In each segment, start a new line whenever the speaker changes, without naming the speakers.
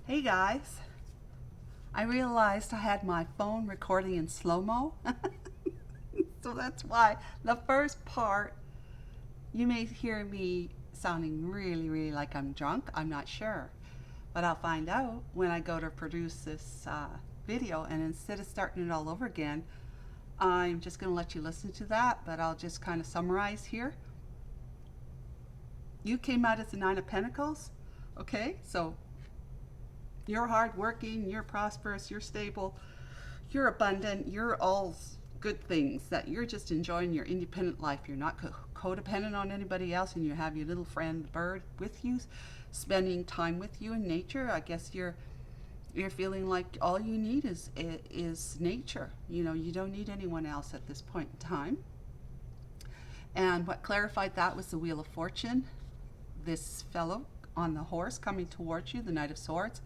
Hey guys, I realized I had my phone recording in slow-mo. So that's why the first part you may hear me sounding really like I'm drunk. I'm not sure. But I'll find out when I go to produce this video, and instead of starting it all over again, I'm just going to let you listen to that, but I'll just kind of summarize here. You came out as the Nine of Pentacles, okay? So you're hardworking, you're prosperous, you're stable, you're abundant, you're all good things, that you're just enjoying your independent life. You're not codependent on anybody else, and you have your little friend the bird with you, spending time with you in nature. I guess you're feeling like all you need is nature. You know, you don't need anyone else at this point in time. And what clarified that was the Wheel of Fortune. This fellow on the horse coming towards you, the Knight of Swords,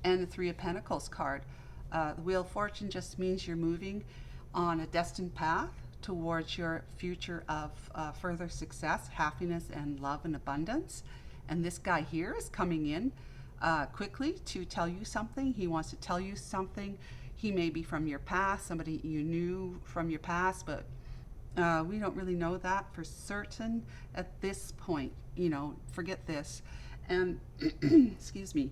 and the Three of Pentacles card. The Wheel of Fortune just means you're moving on a destined path towards your future of further success, happiness, and love and abundance. And this guy here is coming in quickly to tell you something. He wants to tell you something. He may be from your past, somebody you knew from your past, but we don't really know that for certain at this point. You know, forget this. And excuse me.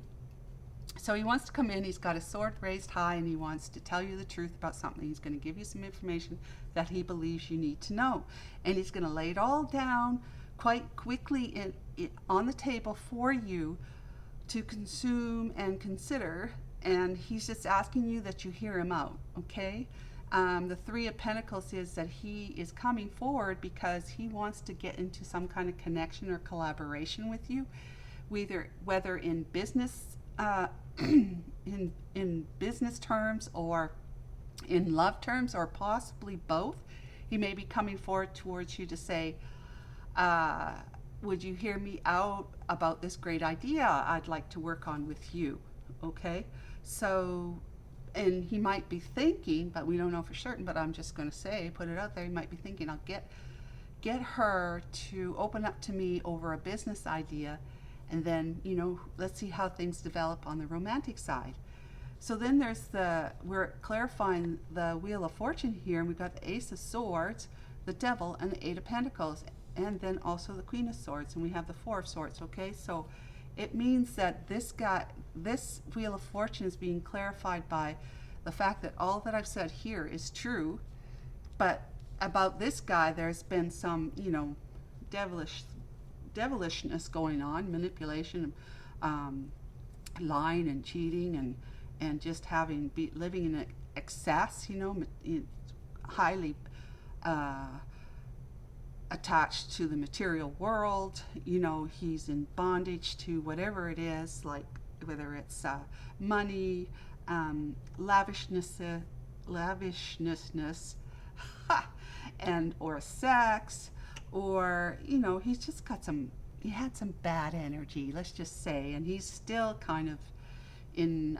So he wants to come in, he's got his sword raised high, and he wants to tell you the truth about something. He's going to give you some information that he believes you need to know. And he's going to lay it all down quite quickly on the table for you to consume and consider. And he's just asking you that you hear him out, okay? The Three of Pentacles is that he is coming forward because he wants to get into some kind of connection or collaboration with you, whether in business in business terms or in love terms, or possibly both. He may be coming forward towards you to say, would you hear me out about this great idea I'd like to work on with you? Okay, so, and he might be thinking, but we don't know for certain, but I'm just going to say, put it out there, he might be thinking, I'll get her to open up to me over a business idea, and then, you know, let's see how things develop on the romantic side. So then we're clarifying the Wheel of Fortune here, and we've got the Ace of Swords, the Devil, and the Eight of Pentacles, and then also the Queen of Swords, and we have the Four of Swords, okay? So it means that this Wheel of Fortune is being clarified by the fact that all that I've said here is true, but about this guy, there's been some, you know, devilishness going on, manipulation, lying and cheating, and just living in excess, you know, highly attached to the material world. You know, he's in bondage to whatever it is, like whether it's money, lavishness, and or sex, or, you know, he had some bad energy, let's just say, and he's still kind of in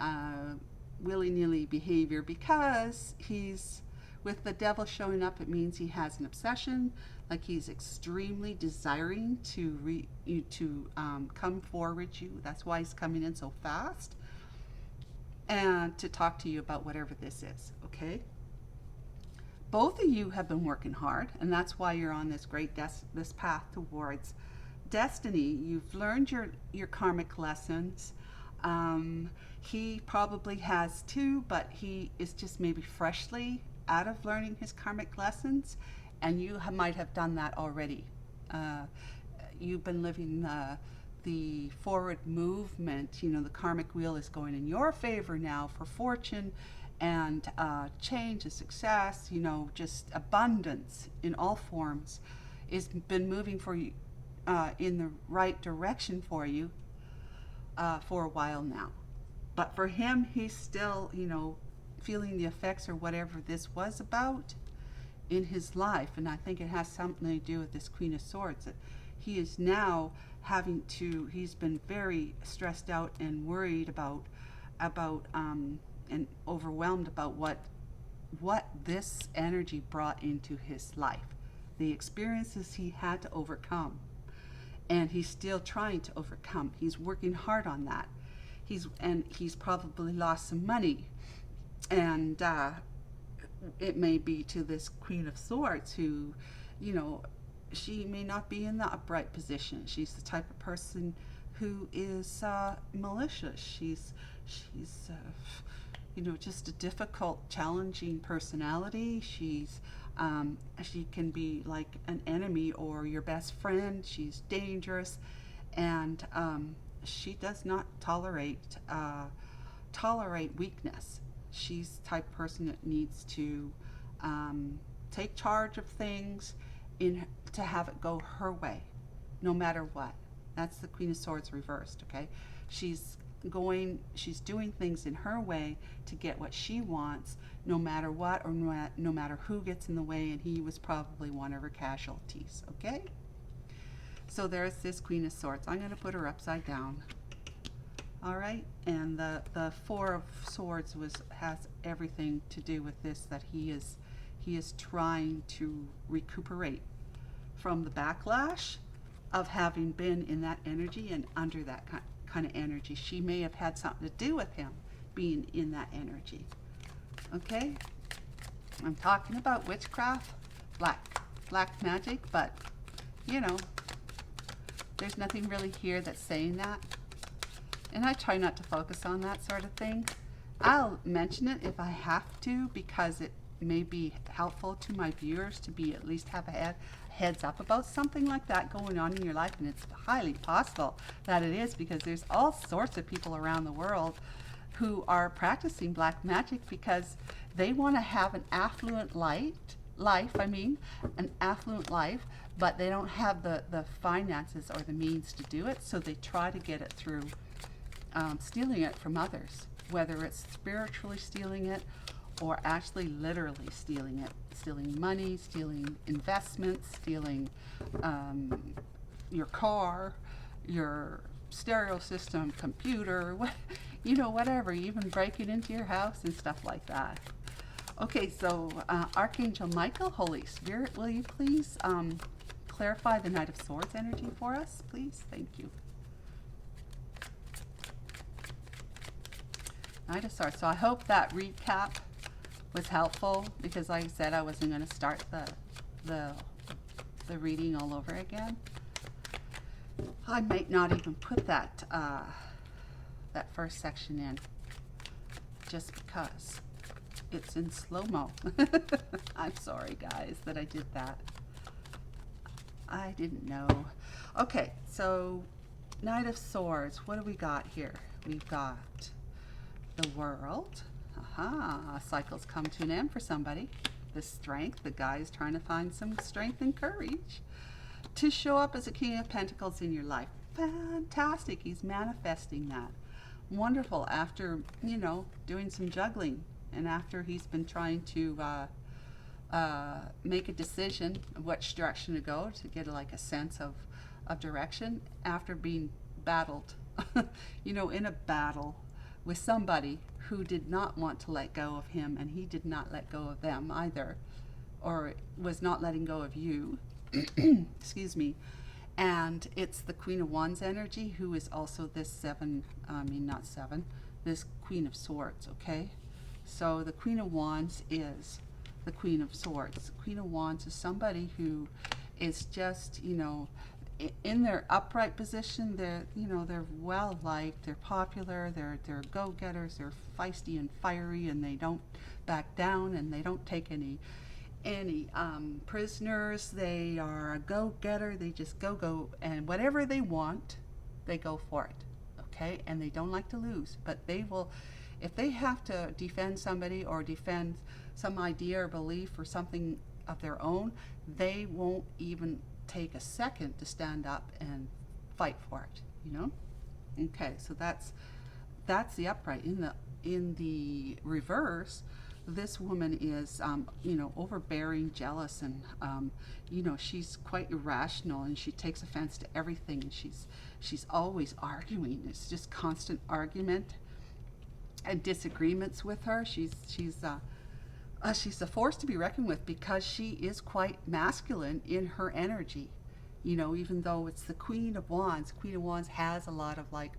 willy-nilly behavior because he's with the Devil showing up. It means he has an obsession, like he's extremely desiring to come forward you. That's why he's coming in so fast and to talk to you about whatever this is, okay? Both of you have been working hard, and that's why you're on this this path towards destiny. You've learned your karmic lessons. He probably has too, but he is just maybe freshly out of learning his karmic lessons, and you might have done that already. You've been living the forward movement. You know, the karmic wheel is going in your favor now for fortune and change and success. You know, just abundance in all forms is been moving for you in the right direction for you for a while now. But for him, he's still, you know, feeling the effects or whatever this was about in his life. And I think it has something to do with this Queen of Swords, that he is now he's been very stressed out and worried about and overwhelmed about what this energy brought into his life, the experiences he had to overcome, and he's still trying to overcome. He's working hard on that. he's probably lost some money, and it may be to this Queen of Swords who, you know, she may not be in the upright position. She's the type of person who is malicious. She's you know, just a difficult, challenging personality. She can be like an enemy or your best friend. She's dangerous, and she does not tolerate weakness. She's the type of person that needs to take charge of things to have it go her way, no matter what. That's the Queen of Swords reversed, okay? She's doing things in her way to get what she wants, no matter what, or no matter who gets in the way, and he was probably one of her casualties, okay? So there's this Queen of Swords. I'm going to put her upside down. All right, and the Four of Swords has everything to do with this, that he is trying to recuperate from the backlash of having been in that energy and under that kind of energy. She may have had something to do with him being in that energy. Okay, I'm talking about witchcraft, black magic, but you know, there's nothing really here that's saying that. And I try not to focus on that sort of thing. I'll mention it if I have to, because it may be helpful to my viewers to be at least have a heads up about something like that going on in your life. And it's highly possible that it is, because there's all sorts of people around the world who are practicing black magic because they want to have an affluent an affluent life, but they don't have the finances or the means to do it, so they try to get it through stealing it from others, whether it's spiritually stealing it or actually literally stealing it, stealing money, stealing investments, stealing your car, your stereo system, computer, you know, whatever, even breaking into your house and stuff like that. Okay, so Archangel Michael, Holy Spirit, will you please clarify the Knight of Swords energy for us, please? Thank you. Knight of Swords. So I hope that recap was helpful, because like I said, I wasn't going to start the reading all over again. I might not even put that that first section in, just because it's in slow-mo. I'm sorry guys that I did that. I didn't know. Okay, so Knight of Swords, what do we got here? We've got the World. Aha, cycles come to an end for somebody. The Strength, the guy is trying to find some strength and courage to show up as a King of Pentacles in your life. Fantastic, he's manifesting that. Wonderful, after, you know, doing some juggling, and after he's been trying to make a decision of which direction to go, to get like a sense of direction, after being battled, you know, in a battle with somebody who did not want to let go of him, and he did not let go of them either, or was not letting go of you. Excuse me. And it's the Queen of Wands energy, who is also this this Queen of Swords, okay? So the Queen of Wands is the Queen of Swords. The Queen of Wands is somebody who is just, you know, in their upright position, they're, you know, they're well liked, they're popular, they're go-getters, they're feisty and fiery, and they don't back down, and they don't take any prisoners. They are a go-getter. They just go, and whatever they want, they go for it, okay? And they don't like to lose, but they will, if they have to defend somebody or defend some idea or belief or something of their own, they won't even take a second to stand up and fight for it, you know? Okay, so that's the upright. In the reverse, this woman is, you know, overbearing, jealous, and, you know, she's quite irrational, and she takes offense to everything, and she's always arguing. It's just constant argument and disagreements with her. She's a force to be reckoned with, because she is quite masculine in her energy. You know, even though it's the Queen of Wands, Queen of Wands has a lot of like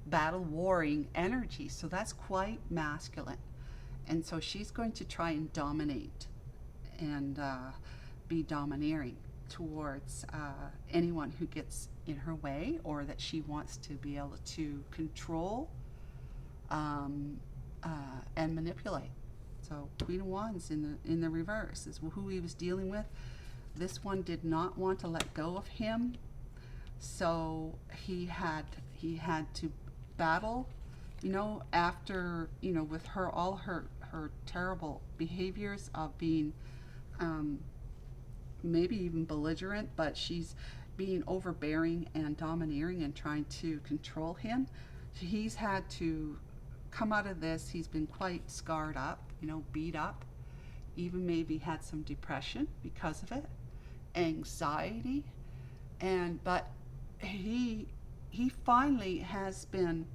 battle warring energy. So that's quite masculine. And so she's going to try and dominate and be domineering towards anyone who gets in her way, or that she wants to be able to control and manipulate. So Queen of Wands in the reverse is who he was dealing with. This one did not want to let go of him, so he had to battle, after, with her, all her terrible behaviors of being maybe even belligerent, but she's being overbearing and domineering and trying to control him. He's had to come out of this. He's been quite scarred up, beat up, even maybe had some depression because of it, anxiety, but he finally has been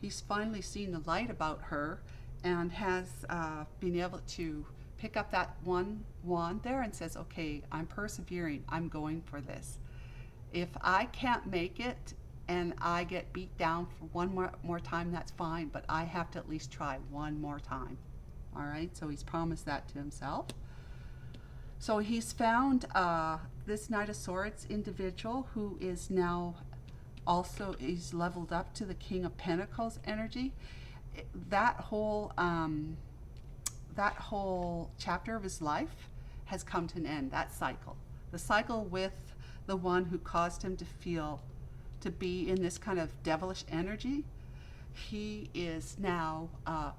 he's finally seen the light about her, and has been able to pick up that one wand there and says, okay, I'm persevering, I'm going for this. If I can't make it and I get beat down for one more time, that's fine, but I have to at least try one more time. All right, so he's promised that to himself. So he's found this Knight of Swords individual who is now also, he's leveled up to the King of Pentacles energy. That whole chapter of his life has come to an end, that cycle. The cycle with the one who caused him to be in this kind of devilish energy. He is now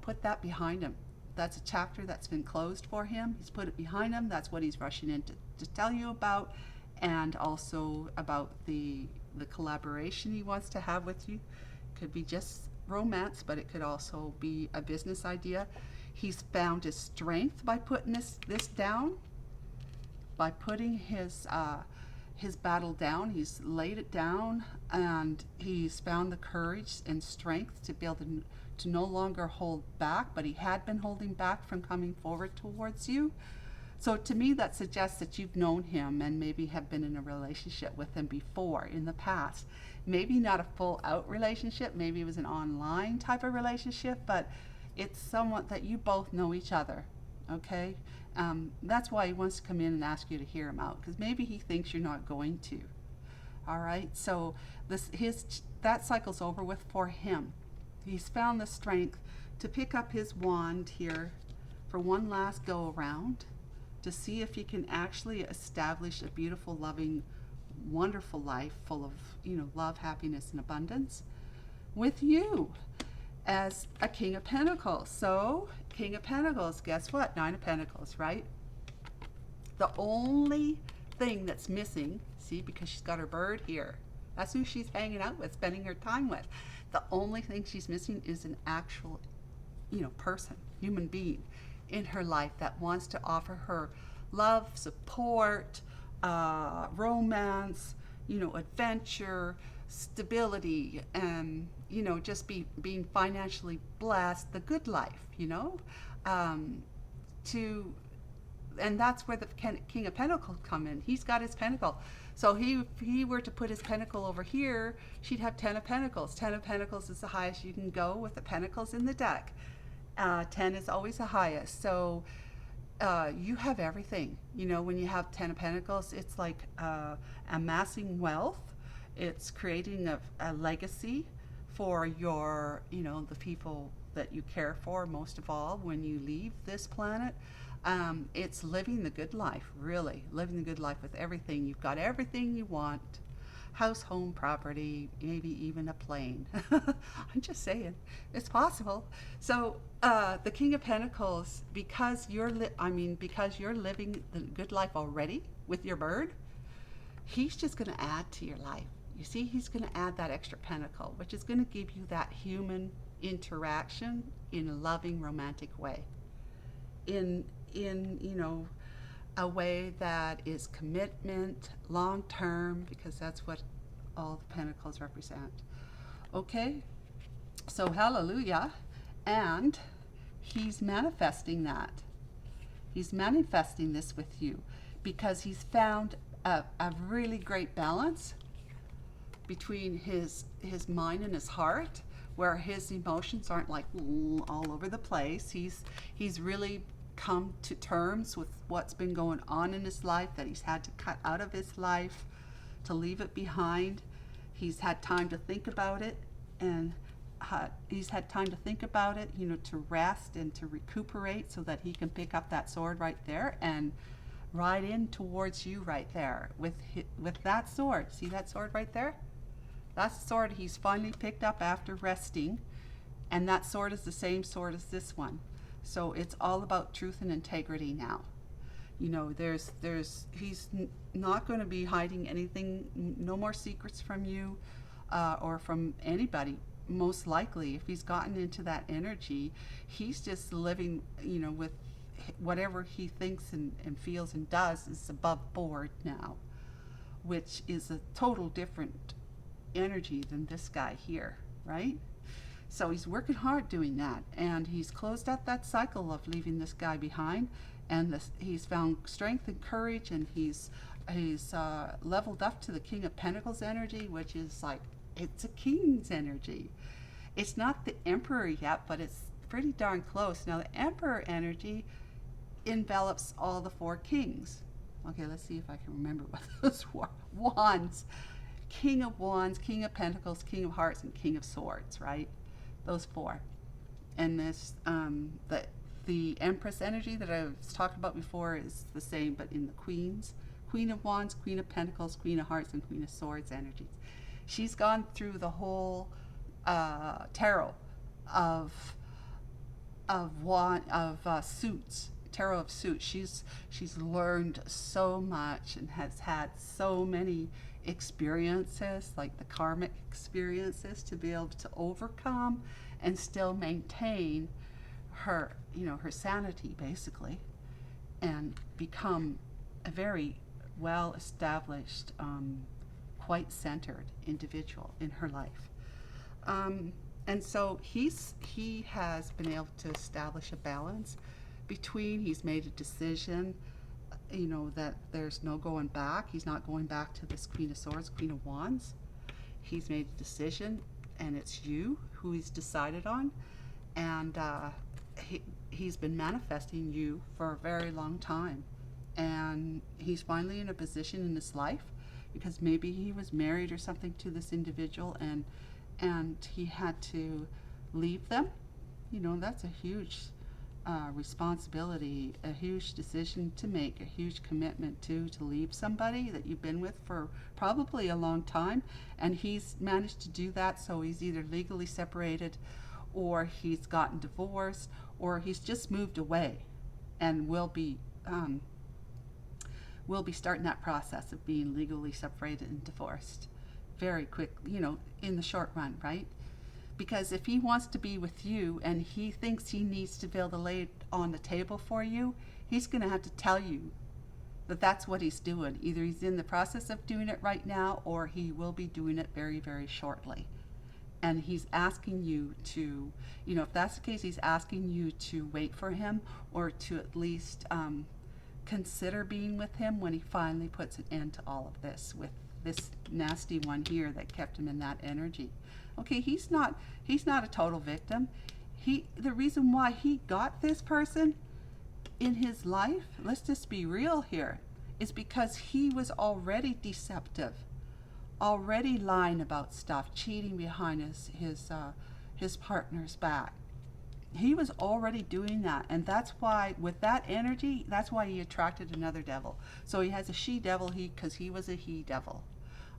put that behind him. That's a chapter that's been closed for him. He's put it behind him. That's what he's rushing in to tell you about, and also about the collaboration he wants to have with you. Could be just romance, but it could also be a business idea. He's found his strength by putting this down, by putting his battle down. He's laid it down, and he's found the courage and strength to be able to no longer hold back, but he had been holding back from coming forward towards you. So to me, that suggests that you've known him and maybe have been in a relationship with him before in the past. Maybe not a full out relationship, maybe it was an online type of relationship, but it's somewhat that you both know each other, okay? That's why he wants to come in and ask you to hear him out, because maybe he thinks you're not going to. All right, so that cycle's over with for him. He's found the strength to pick up his wand here for one last go around, to see if he can actually establish a beautiful, loving, wonderful life full of, love, happiness, and abundance with you as a King of Pentacles. So, King of Pentacles, guess what? Nine of Pentacles, right? The only thing that's missing, see, because she's got her bird here. That's who she's hanging out with, spending her time with. The only thing she's missing is an actual, person, human being in her life that wants to offer her love, support, romance, adventure, stability, and just being financially blessed, the good life, and that's where the King of Pentacles come in. He's got his pentacle. So if he were to put his pentacle over here, she'd have 10 of Pentacles. 10 of Pentacles is the highest you can go with the pentacles in the deck. 10 is always the highest. So you have everything. When you have 10 of Pentacles, it's like amassing wealth. It's creating a legacy for your, the people that you care for most of all when you leave this planet. It's living the good life, really. Living the good life with everything. You've got everything you want. House, home, property, maybe even a plane. I'm just saying, it's possible. So the King of Pentacles, because you're living the good life already with your bird, he's just going to add to your life. You see, he's going to add that extra pentacle, which is going to give you that human interaction in a loving, romantic way. In a way that is commitment, long-term, because that's what all the pentacles represent. Okay, so hallelujah. And he's manifesting that. He's manifesting this with you because he's found a really great balance between his mind and his heart, where his emotions aren't like all over the place. He's really come to terms with what's been going on in his life, that he's had to cut out of his life, to leave it behind. He's had time to think about it, and he's had time to think about it, to rest and to recuperate, so that he can pick up that sword right there and ride in towards you right there with that sword. See that sword right there? That's the sword he's finally picked up after resting, and that sword is the same sword as this one. So it's all about truth and integrity now. He's not going to be hiding anything, no more secrets from you or from anybody. Most likely, if he's gotten into that energy, he's just living, with whatever he thinks and feels and does is above board now, which is a total different energy than this guy here, right? So he's working hard doing that, and he's closed out that cycle of leaving this guy behind, and he's found strength and courage, and he's leveled up to the King of Pentacles energy, which is like, it's a king's energy. It's not the Emperor yet, but it's pretty darn close. Now the Emperor energy envelops all the four kings. Okay, let's see if I can remember what those were. Wands. King of Wands, King of Pentacles, King of Hearts, and King of Swords, right? Those four. And this, the Empress energy that I was talking about before is the same, but in the Queens. Queen of Wands, Queen of Pentacles, Queen of Hearts, and Queen of Swords energies. She's gone through the whole tarot of suits. Tarot of suits. She's learned so much and has had so many experiences, like the karmic experiences, to be able to overcome and still maintain her, her sanity, basically, and become a very well established, quite centered individual in her life. And so he has been able to establish a balance between, he's made a decision, that there's no going back. He's not going back to this Queen of Swords, Queen of Wands. He's made a decision, and it's you who he's decided on. And he's been manifesting you for a very long time. And he's finally in a position in his life, because maybe he was married or something to this individual, and he had to leave them. That's a huge responsibility, a huge decision to make, a huge commitment to leave somebody that you've been with for probably a long time, and he's managed to do that. So he's either legally separated, or he's gotten divorced, or he's just moved away, and will be starting that process of being legally separated and divorced very quick, in the short run, right? Because if he wants to be with you and he thinks he needs to be able to lay it on the table for you, he's going to have to tell you that that's what he's doing. Either he's in the process of doing it right now, or he will be doing it very, very shortly. And he's asking you to, if that's the case, he's asking you to wait for him, or to at least consider being with him when he finally puts an end to all of this, with this nasty one here that kept him in that energy. Okay, he's not a total victim. The reason why he got this person in his life, let's just be real here, is because he was already deceptive, already lying about stuff, cheating behind his partner's back. He was already doing that, and that's why, with that energy, that's why he attracted another devil. So he has a she devil, because he was a he devil.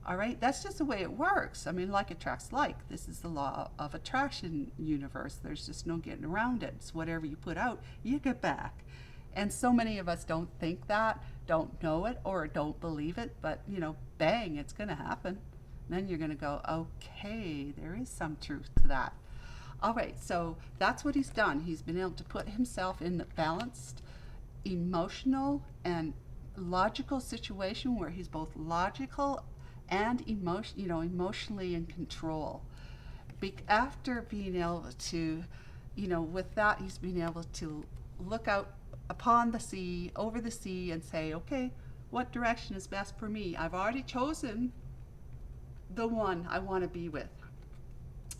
All right, that's just the way it works. I mean, like attracts like. This is the law of attraction universe. There's just no getting around it. It's whatever you put out, you get back. And so many of us don't think that, don't know it, or don't believe it, but bang, it's going to happen. And then you're going to go, okay, there is some truth to that. All right, so that's what he's done. He's been able to put himself in the balanced, emotional, and logical situation where he's both logical and emotionally in control. After being able to, with that, he's been able to look out upon the sea, over the sea, and say, okay, what direction is best for me? I've already chosen the one I want to be with,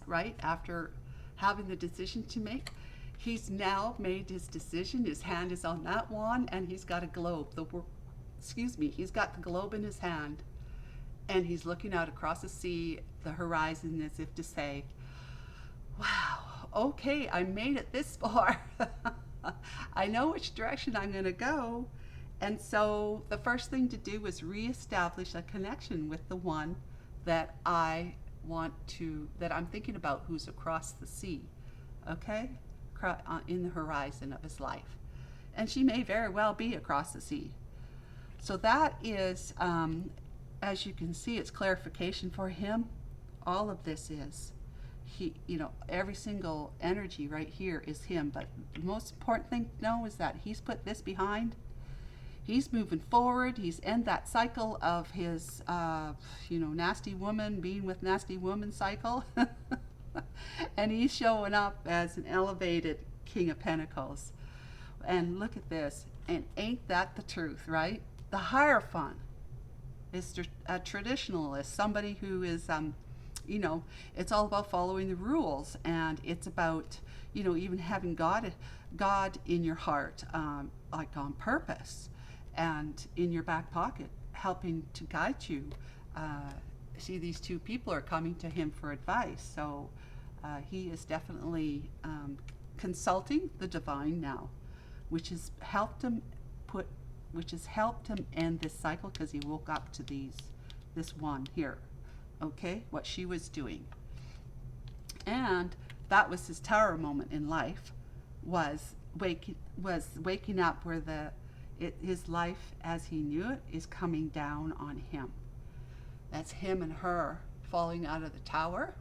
right? After having the decision to make, he's now made his decision. His hand is on that wand, and he's got a globe. He's got the globe in his hand, and he's looking out across the sea, the horizon, as if to say, wow, okay, I made it this far. I know which direction I'm going to go. And so the first thing to do is reestablish a connection with the one that I'm thinking about, who's across the sea, okay, in the horizon of his life. And she may very well be across the sea. So that is, as you can see, it's clarification for him. All of this is, every single energy right here is him. But the most important thing to know is that he's put this behind. He's moving forward. He's end that cycle of his, nasty woman being with nasty woman cycle. And he's showing up as an elevated King of Pentacles. And look at this. And ain't that the truth, right? The Hierophant is a traditionalist, somebody who is, it's all about following the rules. And it's about, even having God in your heart, like on purpose. And in your back pocket, helping to guide you. See, these two people are coming to him for advice. So he is definitely consulting the divine now, which has helped him end this cycle, because he woke up to this one here, okay, what she was doing. And that was his tower moment in life, was waking up where his life as he knew it is coming down on him. That's him and her falling out of the tower,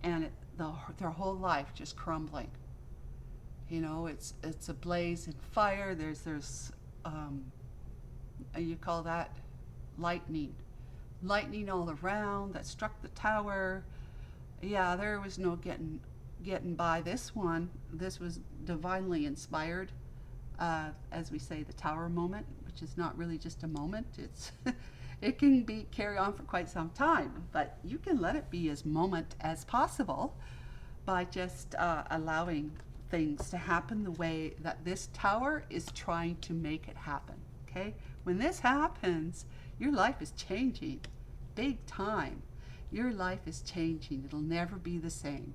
and their whole life just crumbling. It's a blaze in fire. There's you call that lightning all around that struck the tower. Yeah, there was no getting by this one. This was divinely inspired. As we say, the tower moment, which is not really just a moment. It can carry on for quite some time, but you can let it be as moment as possible by just allowing things to happen the way that this tower is trying to make it happen. Okay, when this happens, your life is changing big time. Your life is changing. It'll never be the same,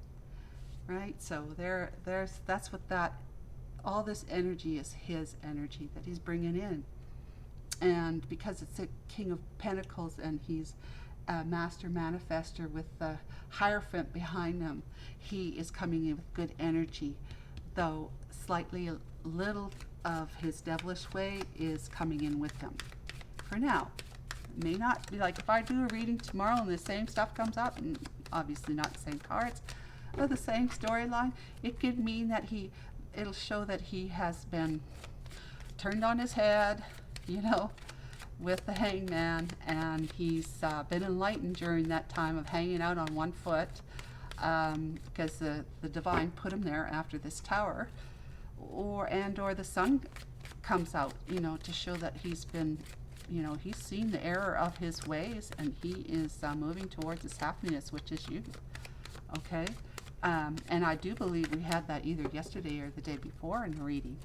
right? So that's what all this energy is, his energy that he's bringing in. And because it's a King of Pentacles and he's a master manifester with the Hierophant behind him, he is coming in with good energy, though slightly a little of his devilish way is coming in with him. For now, it may not be like if I do a reading tomorrow and the same stuff comes up, and obviously not the same cards, or the same storyline, it could mean that it'll show that he has been turned on his head, with the Hangman, and he's been enlightened during that time of hanging out on one foot, because the divine put him there after this tower, or the sun comes out, to show that he's been, he's seen the error of his ways, and he is moving towards his happiness, which is you, okay? And I do believe we had that either yesterday or the day before in the reading,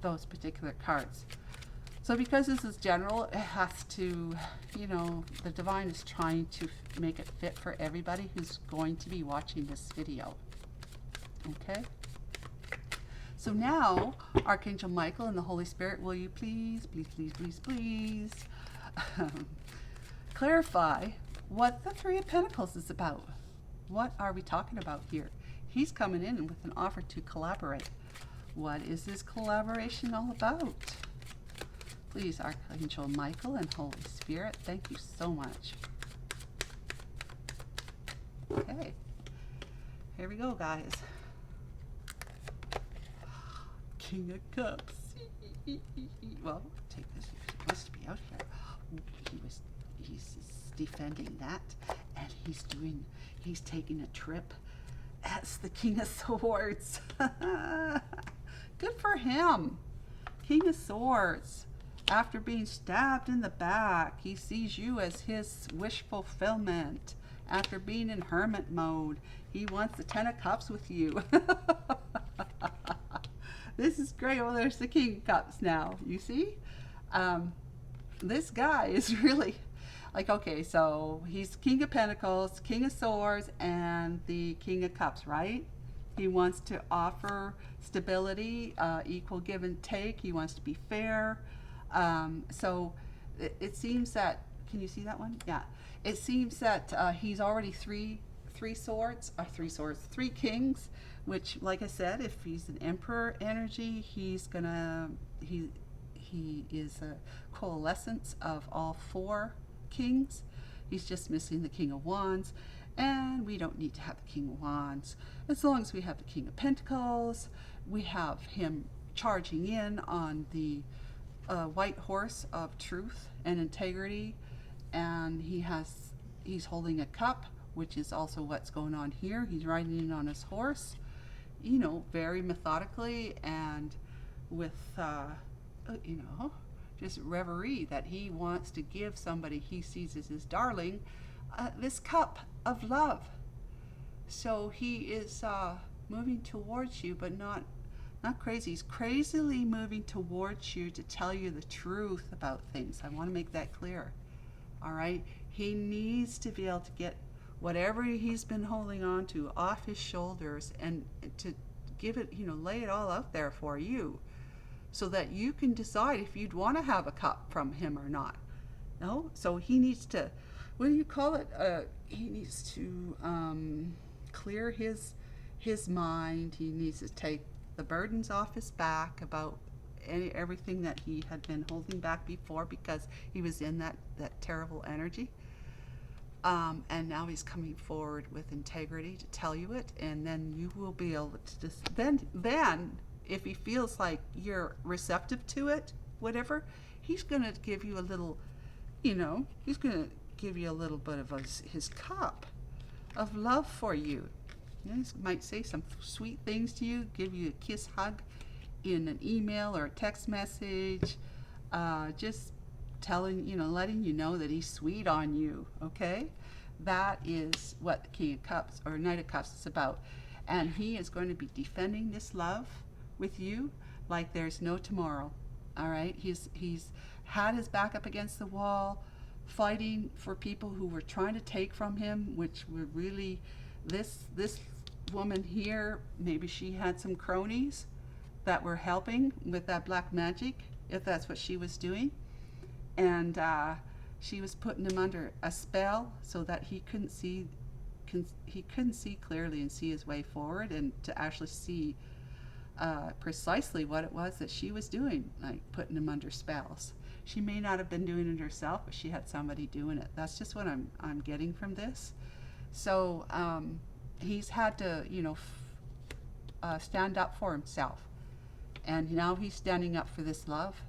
those particular cards. So because this is general, it has to, the divine is trying to make it fit for everybody who's going to be watching this video. Okay? So now, Archangel Michael and the Holy Spirit, will you please clarify what the Three of Pentacles is about? What are we talking about here? He's coming in with an offer to collaborate. What is this collaboration all about? Please, Archangel Michael and Holy Spirit, thank you so much. Okay, here we go, guys. King of Cups. Well, take this. He wants to be out here. He's defending that, and he's taking a trip as the King of Swords. Good for him. King of Swords. After being stabbed in the back, he sees you as his wish fulfillment. After being in hermit mode, he wants the 10 of cups with you. This is great. Well, there's the King of Cups now, you see? This guy is really like, okay, so he's King of Pentacles, King of Swords, and the King of Cups, right? He wants to offer stability, equal give and take. He wants to be fair. So it seems that, can you see that one? Yeah. It seems that he's already three swords, three kings, which, like I said, if he's an emperor energy, he is a coalescence of all four kings. He's just missing the King of Wands, and we don't need to have the King of Wands. As long as we have the King of Pentacles, we have him charging in on the white horse of truth and integrity, and he's holding a cup, which is also what's going on here. He's riding in on his horse, you know, very methodically and with you know, just reverie that he wants to give somebody he sees as his darling this cup of love. So he is moving towards you, but not crazy. He's crazily moving towards you to tell you the truth about things. I want to make that clear. All right? He needs to be able to get whatever he's been holding on to off his shoulders and to give it, you know, lay it all out there for you so that you can decide if you'd want to have a cup from him or not. No? So he needs to, what do you call it? He needs to clear his mind. He needs to take the burdens off his back about everything that he had been holding back before because he was in that terrible energy. And now he's coming forward with integrity to tell you it, and then you will be able to just then if he feels like you're receptive to it, whatever, he's going to give you a little, you know, he's going to give you a little bit of his cup of love for you. He might say some sweet things to you, give you a kiss, hug in an email or a text message, just telling, you know, letting you know that he's sweet on you, okay? That is what the King of Cups or Knight of Cups is about. And he is going to be defending this love with you like there's no tomorrow, all right? He's had his back up against the wall, fighting for people who were trying to take from him, which were really, this woman here, maybe she had some cronies that were helping with that black magic, if that's what she was doing. And she was putting him under a spell so that he couldn't see clearly and see his way forward and to actually see precisely what it was that she was doing, like putting him under spells. She may not have been doing it herself, but she had somebody doing it. That's just what I'm getting from this. So he's had to, you know, stand up for himself, and now he's standing up for this love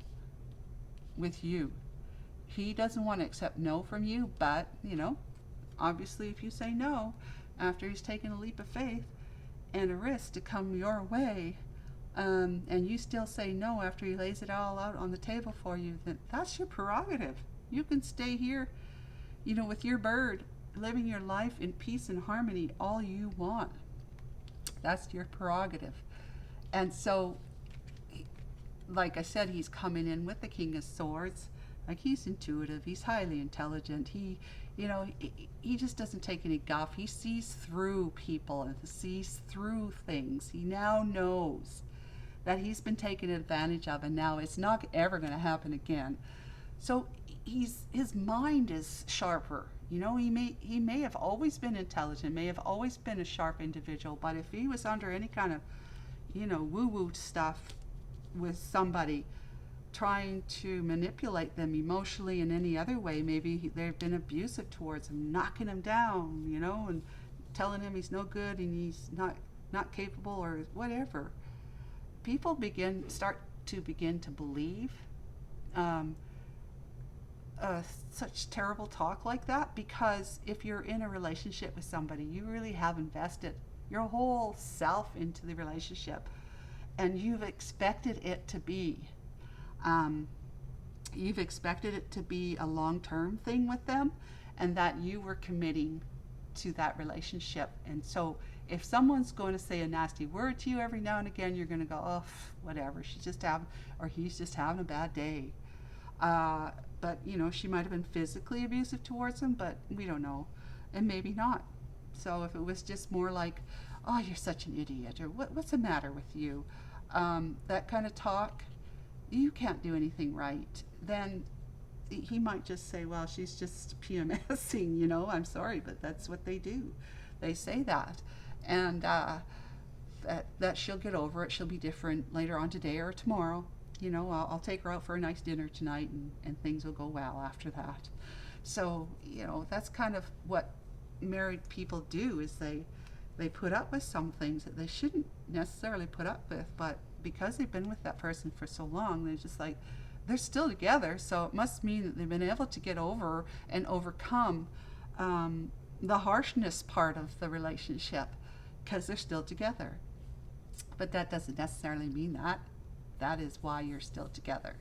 with you. He doesn't want to accept no from you, but, you know, obviously if you say no after he's taken a leap of faith and a risk to come your way, and you still say no after he lays it all out on the table for you, then that's your prerogative. You can stay here, you know, with your bird, living your life in peace and harmony all you want. That's your prerogative. And so, like I said, he's coming in with the King of Swords. Like, he's intuitive, he's highly intelligent, he, you know, he just doesn't take any guff. He sees through people and sees through things. He now knows that he's been taken advantage of, and now it's not ever going to happen again. So his mind is sharper. You know, he may have always been intelligent, may have always been a sharp individual, but if he was under any kind of, you know, woo-woo stuff with somebody, trying to manipulate them emotionally in any other way, maybe they've been abusive towards him, knocking him down, you know, and telling him he's no good and he's not capable or whatever. People start to believe such terrible talk like that, because if you're in a relationship with somebody, you really have invested your whole self into the relationship, and you've expected it to be You've expected it to be a long-term thing with them, and that you were committing to that relationship. And so if someone's going to say a nasty word to you every now and again, you're going to go, oh, whatever, she's just having, or he's just having a bad day. But she might have been physically abusive towards him, but we don't know, and maybe not. So if it was just more like, oh, you're such an idiot, or what's the matter with you, that kind of talk, you can't do anything right, then he might just say, well, she's just PMSing, I'm sorry, but that's what they do. They say that. And that she'll get over it. She'll be different later on today or tomorrow. I'll take her out for a nice dinner tonight, and things will go well after that. So, that's kind of what married people do, is they put up with some things that they shouldn't necessarily put up with, but because they've been with that person for so long, they're just like, they're still together, so it must mean that they've been able to get over and overcome the harshness part of the relationship, because they're still together. But that doesn't necessarily mean that. That is why you're still together.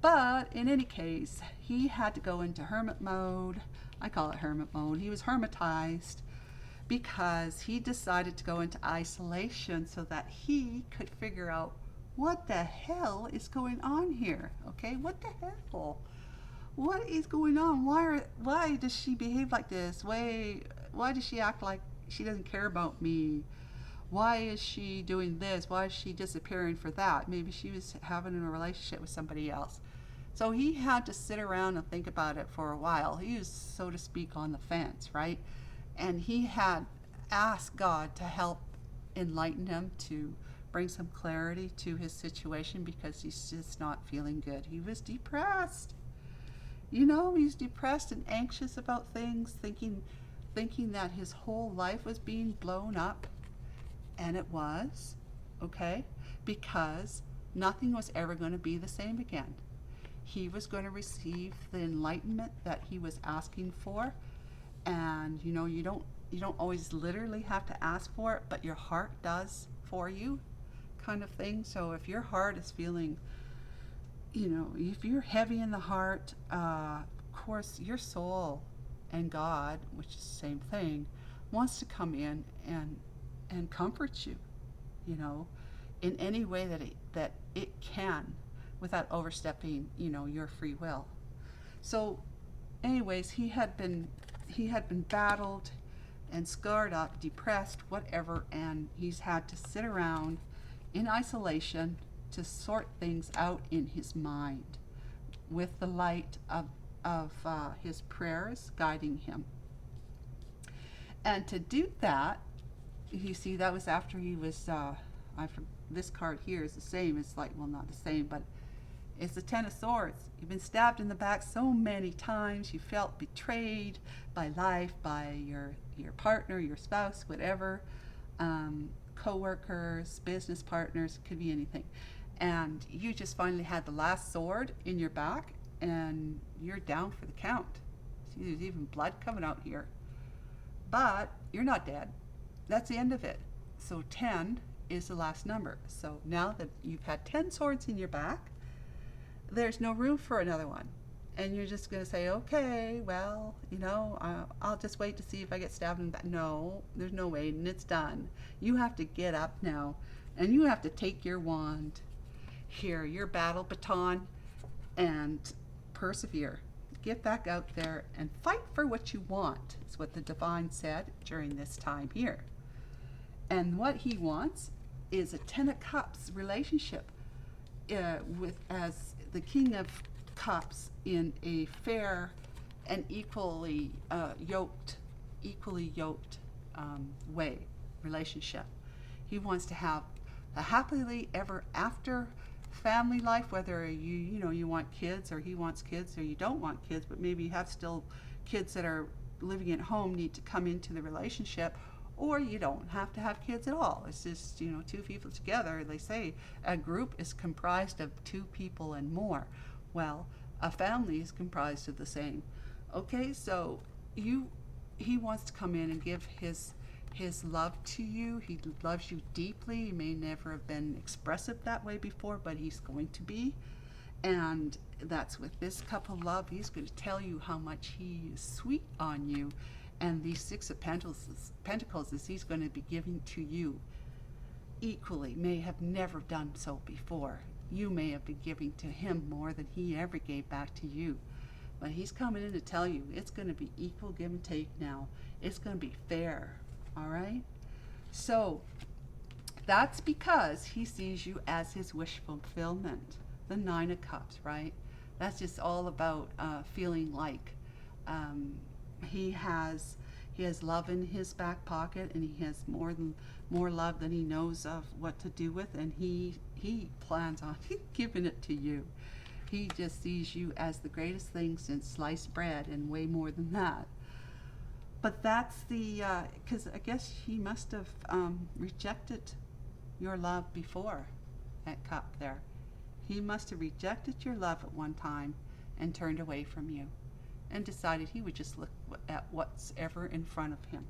But in any case, he had to go into hermit mode. I call it hermit mode. He was hermitized because he decided to go into isolation so that he could figure out what the hell is going on here. Okay, what the hell? What is going on? Why does she behave like this? Why does she act like she doesn't care about me? Why is she doing this? Why is she disappearing for that? Maybe she was having a relationship with somebody else. So he had to sit around and think about it for a while. He was, so to speak, on the fence, right? And he had asked God to help enlighten him, to bring some clarity to his situation, because he's just not feeling good. He was depressed. He's depressed and anxious about things, thinking that his whole life was being blown up. And it was, okay? Because nothing was ever going to be the same again. He was going to receive the enlightenment that he was asking for. And you don't always literally have to ask for it, but your heart does for you, kind of thing. So if your heart is feeling, if you're heavy in the heart, of course your soul and God, which is the same thing, wants to come in and comfort you, in any way that it can, without overstepping, your free will. So anyways, he had been battled and scarred up, depressed, whatever, and he's had to sit around in isolation to sort things out in his mind with the light of his prayers guiding him. And to do that, you see, that was after he was, this card here is the same. It's like, well, not the same, but it's the Ten of Swords. You've been stabbed in the back so many times. You felt betrayed by life, by your partner, your spouse, whatever, co-workers, business partners, could be anything. And you just finally had the last sword in your back, and you're down for the count. See, there's even blood coming out here. But you're not dead. That's the end of it. So 10 is the last number. So now that you've had 10 swords in your back, there's no room for another one. And you're just going to say, okay, well, I'll just wait to see if I get stabbed in the back. No, there's no waiting. It's done. You have to get up now, and you have to take your wand here, your battle baton, and persevere. Get back out there and fight for what you want, is what the divine said during this time here. And what he wants is a Ten of Cups relationship with as the King of Cups in a fair and equally yoked way relationship. He wants to have a happily ever after family life, whether you want kids, or he wants kids, or you don't want kids, but maybe you have still kids that are living at home, need to come into the relationship, or you don't have to have kids at all. It's just two people together. They say a group is comprised of two people and more. Well, a family is comprised of the same. Okay, so he wants to come in and give his love to you. He loves you deeply. He may never have been expressive that way before, but he's going to be. And that's with this cup of love. He's going to tell you how much he is sweet on you. And these Six of Pentacles is he's going to be giving to you equally. May have never done so before. You may have been giving to him more than he ever gave back to you. But he's coming in to tell you it's going to be equal give and take now. It's going to be fair. All right? So that's because he sees you as his wish fulfillment. The Nine of Cups, right? That's just all about feeling like he has love in his back pocket, and he has more love than he knows of what to do with, and he plans on giving it to you. He just sees you as the greatest thing since sliced bread, and way more than that. But that's the because I guess he must have rejected your love before. That cup there. He must have rejected your love at one time and turned away from you and decided he would just look at what's ever in front of him.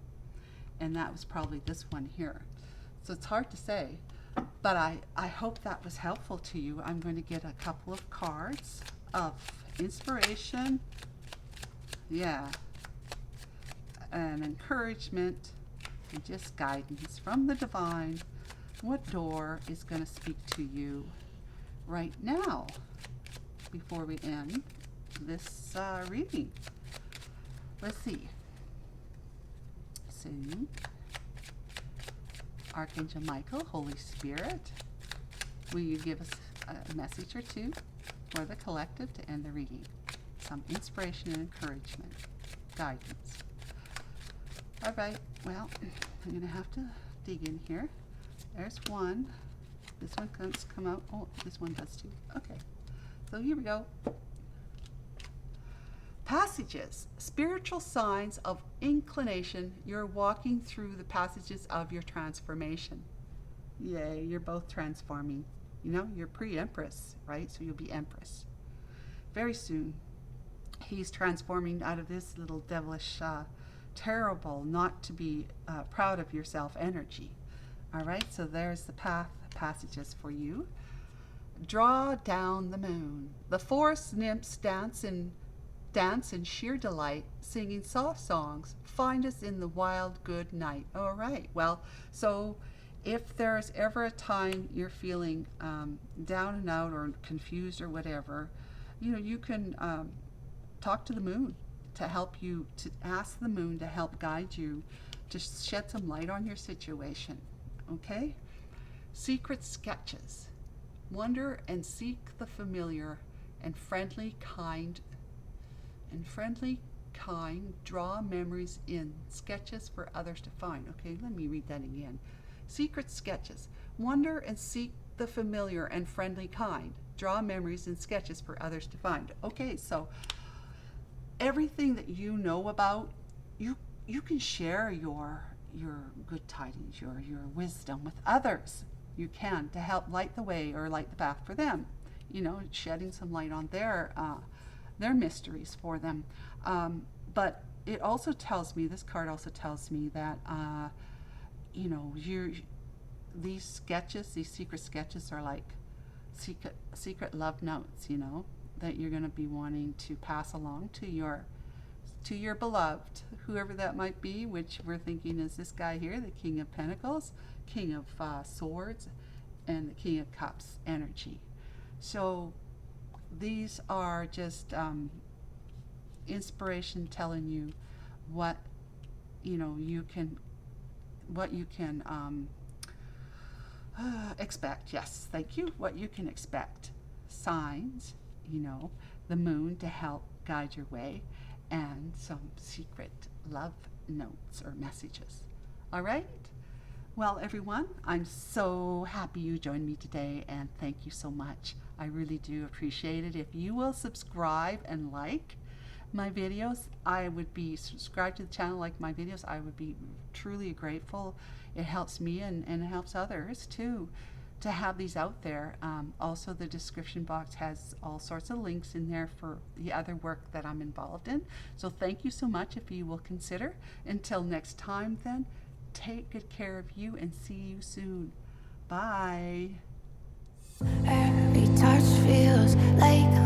And that was probably this one here. So it's hard to say, but I hope that was helpful to you. I'm going to get a couple of cards of inspiration, yeah, and encouragement, and just guidance from the divine. What door is going to speak to you right now before we end this reading? Let's see. So, Archangel Michael, Holy Spirit, will you give us a message or two for the collective to end the reading? Some inspiration and encouragement, guidance. All right, well, I'm going to have to dig in here. There's one. This one come out. Oh, this one does too. Okay, so here we go. Passages, spiritual signs of inclination. You're walking through the passages of your transformation. Yay, you're both transforming. You know, you're pre-empress, right? So you'll be empress. Very soon, he's transforming out of this little devilish, terrible, not to be proud of yourself energy. All right, so there's the passages for you. Draw down the moon. The forest nymphs dance in sheer delight, singing soft songs. Find us in the wild good night. All right, well, so if there's ever a time you're feeling down and out or confused or whatever, you know, you can talk to the moon to help you, to ask the moon to help guide you, to shed some light on your situation. Okay? Secret sketches. Wonder and seek the familiar, and friendly, kind, draw memories in sketches for others to find. Okay, let me read that again. Secret sketches. Wonder and seek the familiar and friendly kind, draw memories in sketches for others to find. Okay, so everything that you know about, you can share your good tidings, your wisdom with others. You can, to help light the way or light the path for them. You know, shedding some light on their mysteries for them. But it also tells me, this card also tells me that, you know, these sketches, these secret sketches are like secret love notes, you know, that you're going to be wanting to pass along to your beloved, whoever that might be, which we're thinking is this guy here, the King of Pentacles, King of Swords, and the King of Cups energy. So these are just inspiration telling you what you can expect. Yes, thank you. What you can expect. Signs, you know, the moon to help guide your way, and some secret love notes or messages. All right? Well, everyone, I'm so happy you joined me today, and thank you so much. I really do appreciate it. If you will subscribe and like my videos, I would be subscribed to the channel, like my videos, I would be truly grateful. It helps me and it helps others too to have these out there. Also, the description box has all sorts of links in there for the other work that I'm involved in. So thank you so much if you will consider. Until next time then, take good care of you and see you soon. Bye.
Every touch feels like take